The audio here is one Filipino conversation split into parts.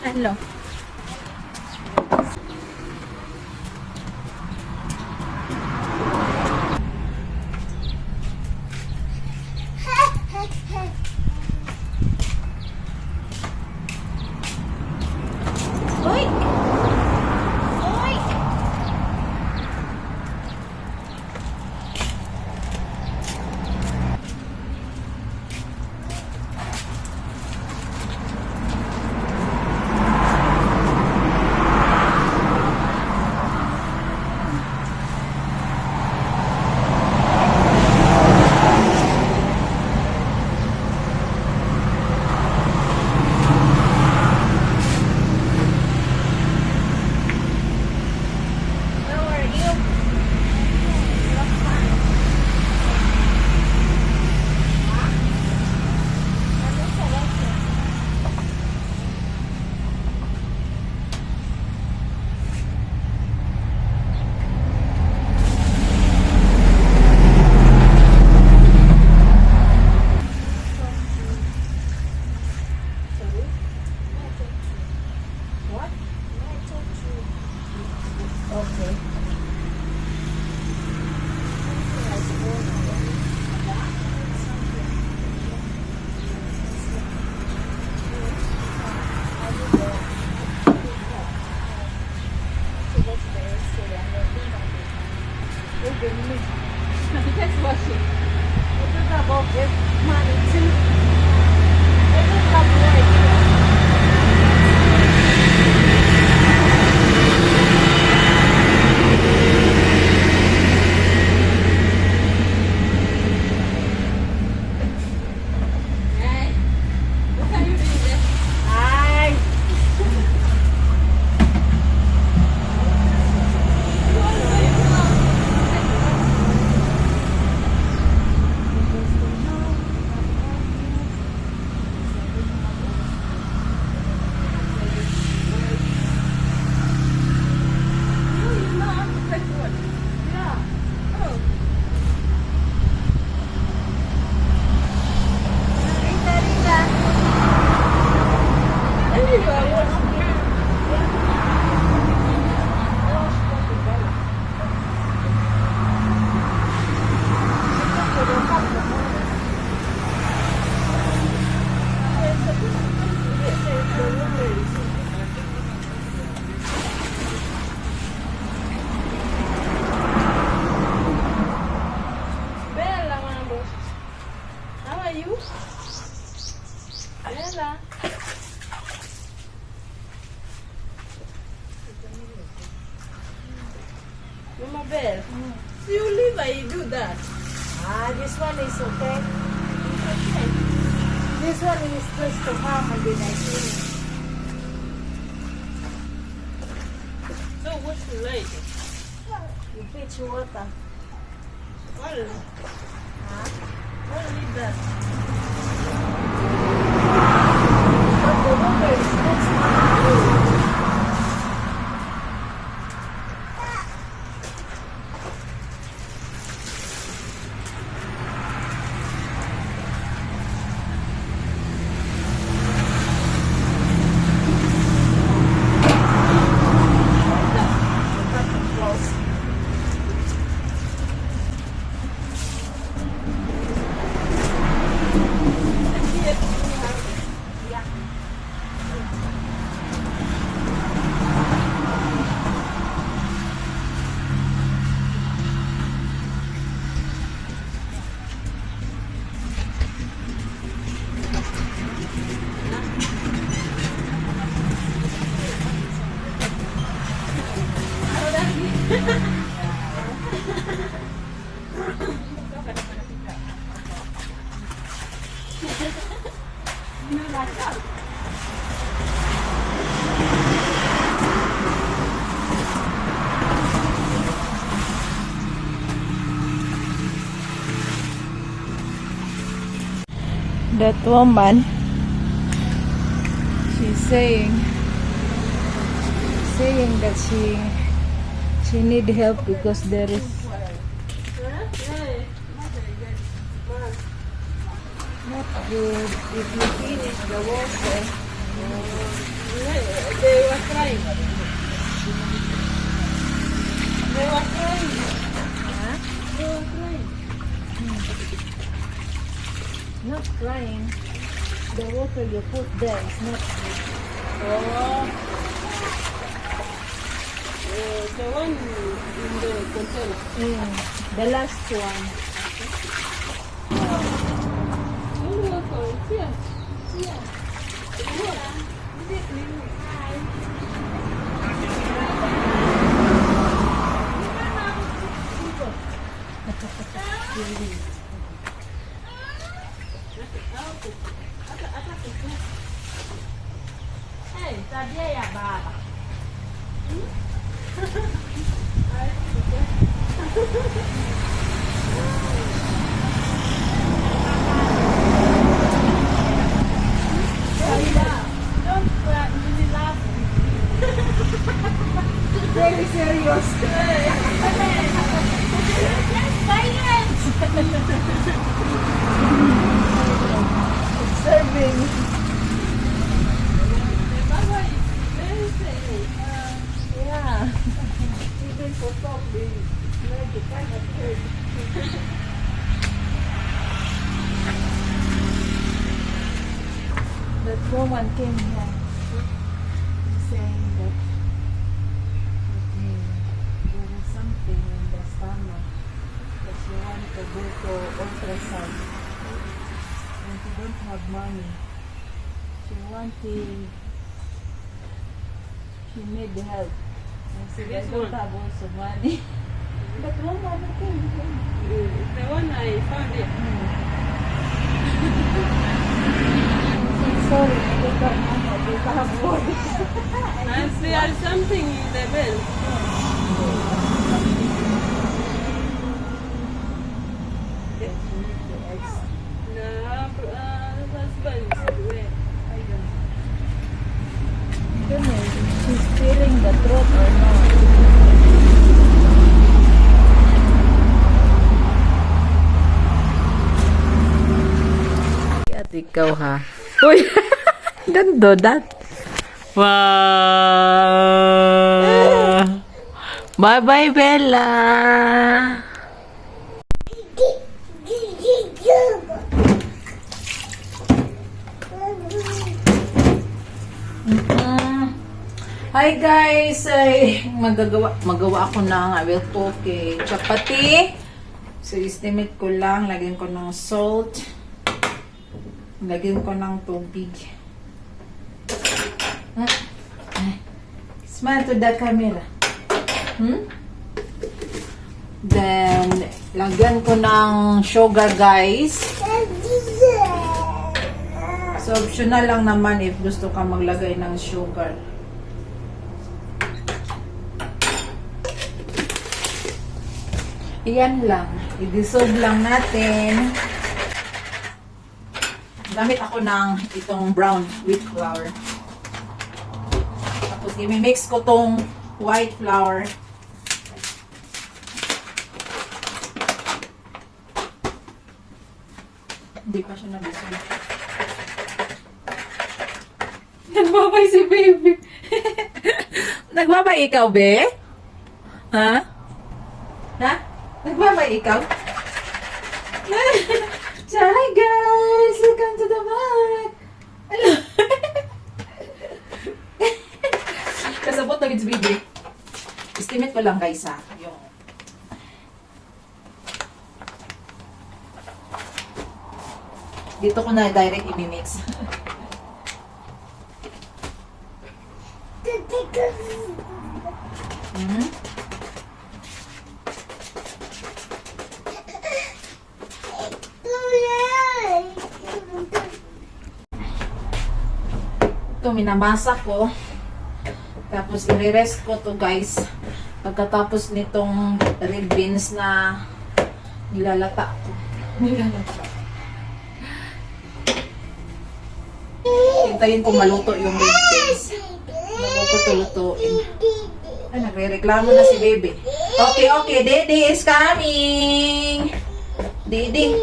Ano? Uy! Uy! How are you? What? Okay. That's what she. What is about this money too? It is not right. Hey, what are you doing there? Hi. Bella, mambo. How are you? Bella. Mama Bell, so you leave and you do that? This one is okay. Okay. This one is close to farm and then I clean it. So what's the like? You fetch water. What is Huh? that? But the water is not smart. That woman, she's saying that she need help because there is not good if you finish the water. They were crying. They were crying. Huh? They were crying. Not crying. The water you put there is not good. Oh. The one in the container. The last one. You're welcome. Here. Here. Hey, sabia ya baba. Don't cry. Really laugh. Very serious. Observing. Baba is very serious. Yeah. Even for talk, they like the kind of bird. That woman came here saying that there is something in the stomach that she wants to go to ultrasound and she don't have money. She need help. I said, I This don't one? have also money. But woman came here. The one I found it. Sorry, I don't have money. I don't have money. And there is something in the bell. The husband is where? I don't know. I don't know if she's feeling the throat or not. At ikaw ha. Uy! Gando dat. Wow! Bye-bye, Bella! Hi guys! Ay, magawa ako ng I will cook chapati. So, estimate ko lang. Lagyan ko ng salt. Lagyan ko ng tubig. Smile to the camera. Then, lagyan ko ng sugar, guys. So, optional lang naman if gusto ka maglagay ng sugar. Iyan lang. I-dissolve lang natin. Gamit ako ng itong brown wheat flour. Tapos, i-mix ko tong white flour. Hindi pa siya nabisol. Nagbabay si baby. Nagbabay ikaw, be? Ha? Ha? Nagbabay ikaw? So, hi guys! Welcome to the vlog! Hello! Kasabot na si baby. Estimate ko lang guys ha. Yung dito ko na direct i-mix. Ito, minamasa ko. Tapos, i-rest ko to guys. Pagkatapos nitong red beans na nilalata ko. Hintayin ko maluto yung red beans. Bago ko tulutuin. Ay, nagre-reklamo na si baby. Okay, okay. Daddy is coming. Daddy.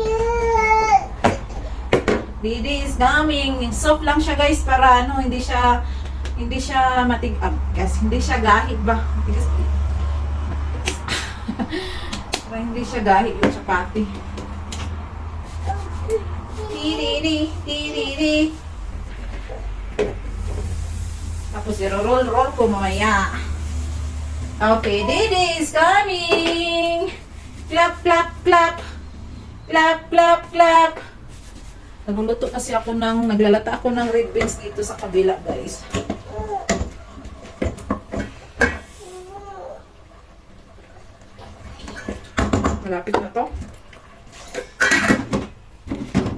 Daddy is coming. Soft lang siya guys para ano, hindi siya Hindi siya matig-ab. Kasi hindi siya gahi ba? Matigas. Para hindi siya gahi yung chapati. Tiriri, tiriri. Tapos i-roll ko mamaya. Okay, Didi is coming! Clap, clap, clap! Clap, clap, clap! Nagluluto kasi ako naglalata ako ng red beans dito sa kabila, guys. Malapit na to.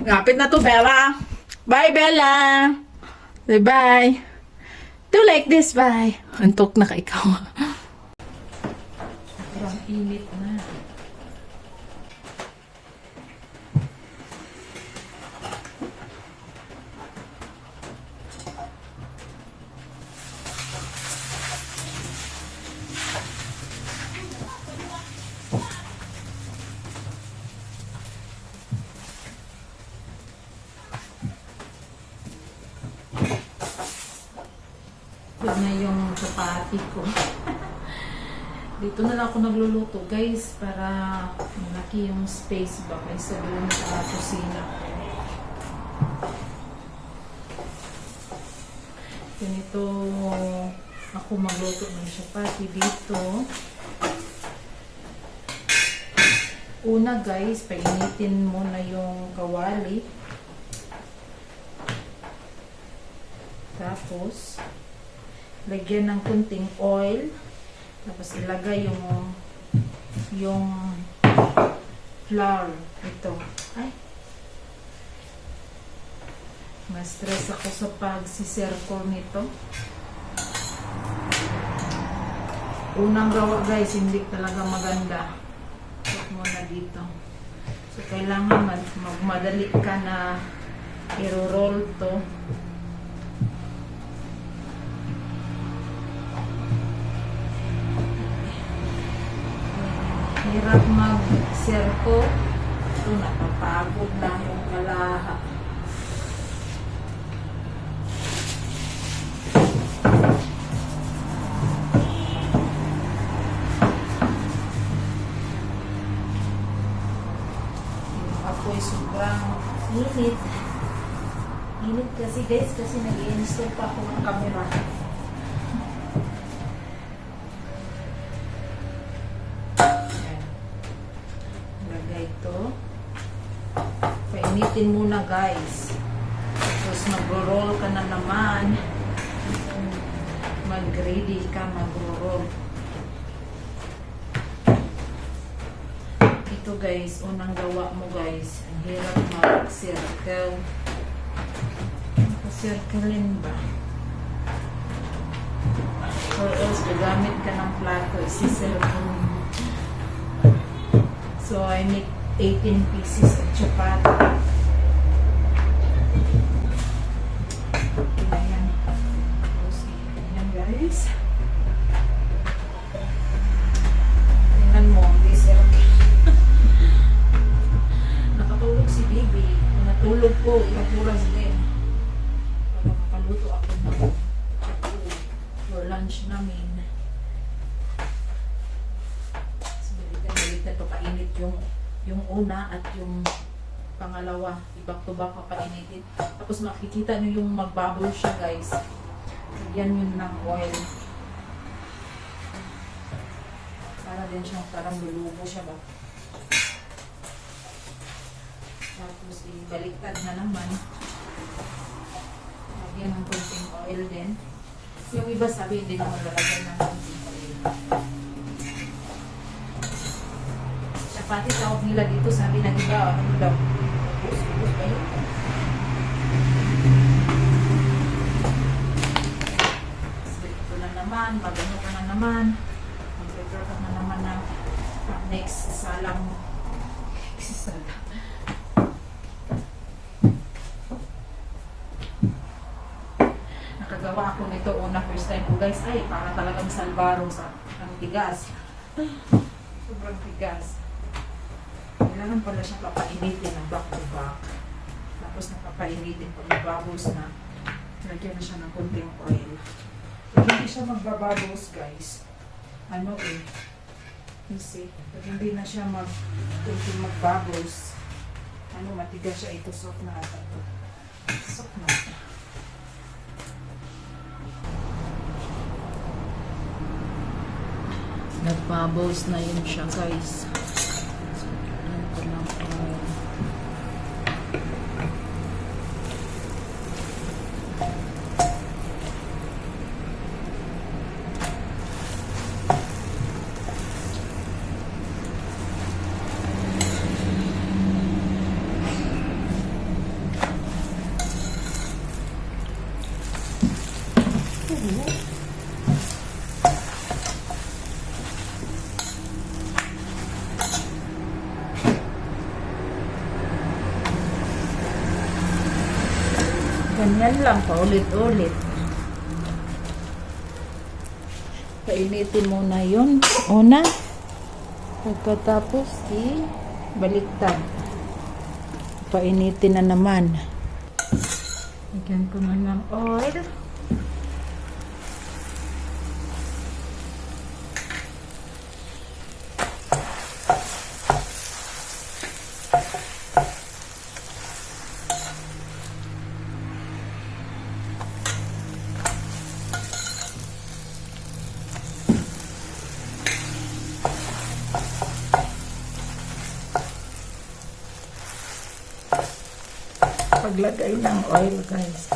Malapit na to, Bella. Bye, Bella! Say bye! Do like this, bye! Antok na ka ikaw. Sobrang init na. Yan na yung chapati ko. Dito na lang ako nagluluto, guys, para malaki yung space ba kaysa doon sa kusina ko. Ganito ako magluto ng chapati dito. Una, guys, painitin mo na yung kawali. Tapos lagyan ng kunting oil. Tapos ilagay yung flour. Ito. Ay. Ma-stress ako sa pag-circle nito. Unang gawa, guys, hindi talaga maganda. Put mo na dito. So, kailangan magmadali ka na i-roll to. Hirap mag-circle. Ito, napapagod na yung kalaha. Ako'y sobrang init. Init kasi, guys, kasi nag-i-install pa ako ng camera. Painitin muna, guys. Tapos magro-roll ka na naman. Mag-ready ka, magro-roll. Ito, guys, unang gawa mo, guys. Ang hirap mag-circle. Circlein ba? Or else, gagamit ka ng plato, isi-circle. So, I make 18 pieces of chapati. Ayan. Ayan, guys. Tingnan mo, dessert. Nakatulog si baby. Natulog ko, ilang oras din. Para makaluto ako ng chapati for lunch namin. So, balik na ito, kainit yung una at yung pangalawa, back to back papainitin. Tapos makikita nyo yung magbubble siya, guys. Lagyan yun ng oil. Para din siyang parang lulubo siya ba. Tapos ibaliktad na naman. Lagyan ng konting oil din. Yung iba sabi hindi naman lalagyan ng konting oil. Chapati tawag nila dito, sabi ng iba, ano daw? Ubus ba yun? Ito na naman, magano ka na naman. Mag-prepare ka na naman ng next salang. Nakagawa ako nito una first time ko, guys. Ay, para talagang salbaro sa ang tigas. Sobrang tigas. Kailangan pala siya papainitin ng back to back. Tapos napapainitin pag bubbles na. lagyan na siya ng konting oil. Pag hindi siya magbabubbles, guys, ano eh, kasi pag hindi na siya konting magbubbles, ano, matigas siya, ito, soft na ata ito. Soft na ata. Nagbubbles na yun siya, guys. So, lagyan ko ng oil. Ganyan lang, paulit-ulit. Painitin muna yun. Una. Pagkatapos, baliktad. Painitin na naman. Lagyan ko na ng oil. Paglagay ng oil, guys.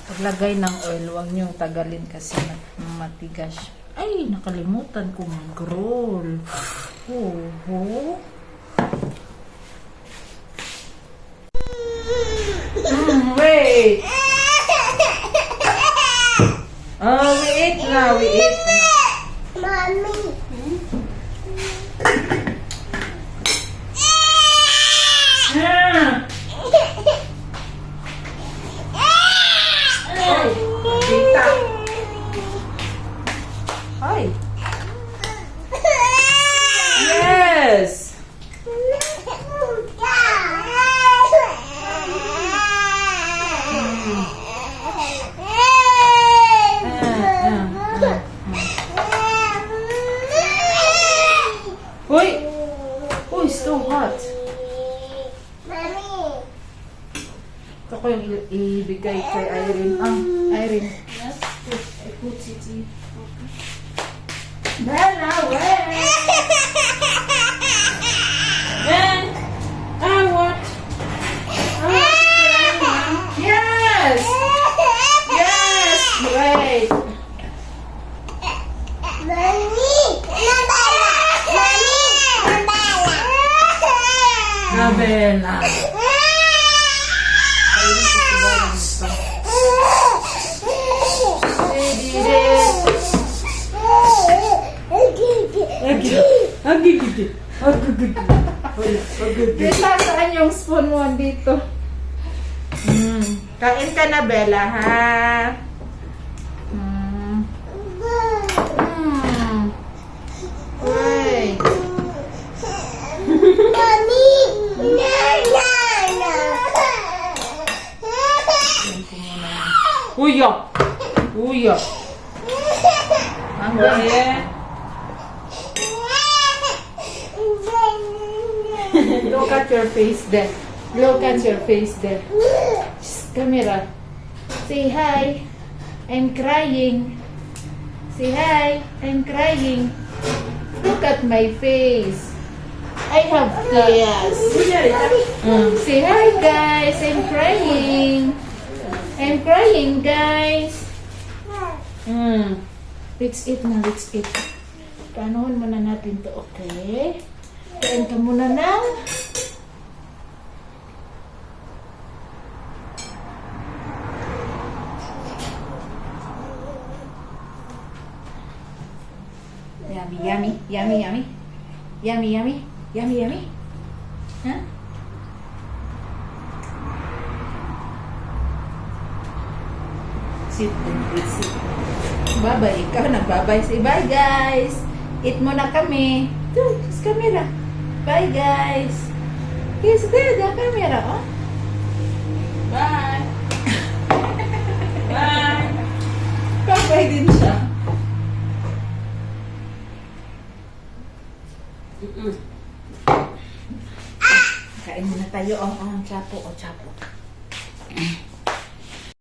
Paglagay ng oil, huwag niyong tagalin kasi matigas. Ay, nakalimutan ko mag-roll. Oh. Wait. Oh, we eat na. Mommy. Tita. Hi. Yes. Uy. Uy, it's too hot. Ito ko yung ibigay kay Irene. Irene. Yes. I put it in. Bella, wait. Ben. What? Yes. Yes. Wait. Bella. Bella, saan yung spoon mo dito? Kain ka na, Bella, ha? Wait. Uya. Hanggang Look at your face there. Camera. Say hi. I'm crying. Say hi. I'm crying. Look at my face. I have tears. Say hi, guys. I'm crying, guys. Let's eat na, let's eat. Paanohin muna natin to, okay? Kain ka muna ng yummy. Huh? Sit. Bye-bye. Ikaw nagbabay. Say bye, guys. Eat muna kami. Ito, sa camera. Bye, guys. Here's there, the camera, oh. Bye. Buhay din siya. Kain muna tayo. Chapo.